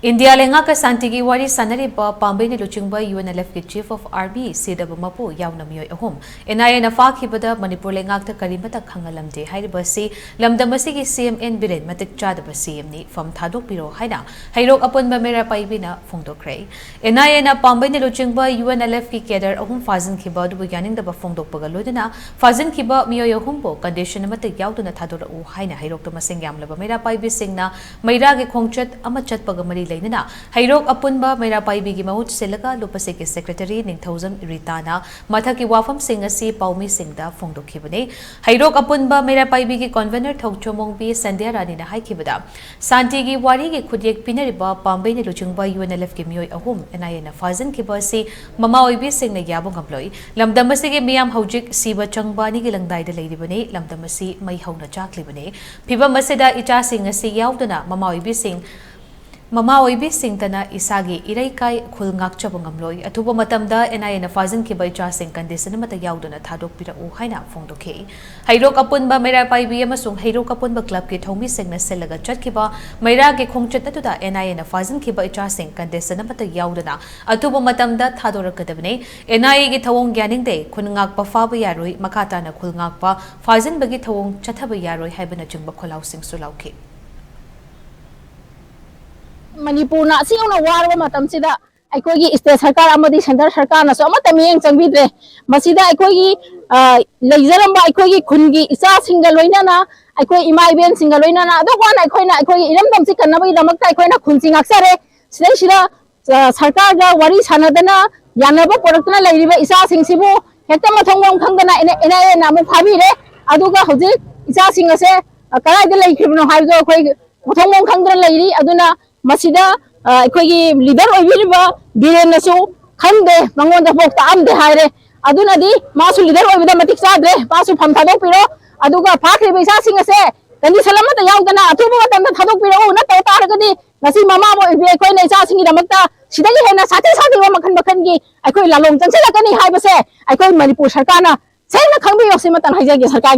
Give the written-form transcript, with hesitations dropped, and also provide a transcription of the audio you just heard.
India lenga ka santigi wari sanari ba Pambei ne luchingba UNLF ki Chief of Army CW mapu yauna mioi ahum NIA na phakhibaga Manipur lenga ta karimata khangalamde hairibasi lamdamasi ki CMN biren matik chadaba CM ni fam thadok piro haina hairok apon ba mera paibina phongdokre NIA na Pambei ne luchingba UNLF ki cadre ahum fazin khiba du yaning da ba phongdok paga loidana fazin khiba mioi ahum bo condition matik yauduna thadora u haina hairok to masing yamlaba mera paibi singna maira ge khongchat ama chat paga mari leinana hairok apunba mera paibi gi mahut selaga lupase ki secretary ningthauzam ritana mathaki wafam singh asi paumi singda phongdokhibane hairok apunba mera paibi gi convener thokchomong bi sandhya rani na haikibada santi gi wari gi khudyek pinariba Pambei ne luchingba UNLF ki mioi ahum NIA na fazin kibasi mama oibi singh na yabu ngamloi lamdamasi gi miyam haujik siba changbani gi langdai da leiribane lamdamasi mai hauna chaklibane phibam masida icha singh asi yauduna mama oibi singtana isagi iraikai khulngak chabungamloi athuba matamda NIA na fazin ki baicha sing condition mata yauduna thadok pira u haina phongdokhe hairok apunba mera paibi amasung hairok apunba club ki thomi singna selaga chatkiba maira ge khongchat tuda NIA na fazin ki baicha sing condition mata yauduna athuba matamda thadorakadabne NIA gi thawong gyaning de khungak pa faba yaroi makata na khulngak pa fazin bagi thawong chathaba yaroi haibana chungba kholau sing sulauke Manipur na siyong warwa matam sida aikogi state sarkar amadi center sarkar na so amata miyeng changbidre masida aikogi leijaramba aikogi khungi isa singa loinana aikoi ima iben singa loinana ado kwana aikoina aikogi iramdam si kannabai damakta aikoina khunjing aksare sidai sida sarkar ga wari sanadana yanaba poraktuna leiriba isa singsibu hekta mathongom khangdana ena namu phabire aduga hoji isa singase karai de leikribno haibdo aikoi mathongom khangdana leiri aduna masida aikogi leader oibiriba birenasu khande mangonda pokta amde haire aduna di masu leader oibida matik sadre masu pham thadok piro aduga phakri beisa singase kandi salamata yaudana atuba matamda thadok piro na to taragadi ngasi mama bo ibi aikoi nei sa singi damakta sidagi hena sati wa makhan bakhan gi aikoi lalong chansela kani haibase aikoi Manipur sarkar na sena khangbi yoksi matan haijagi sarkar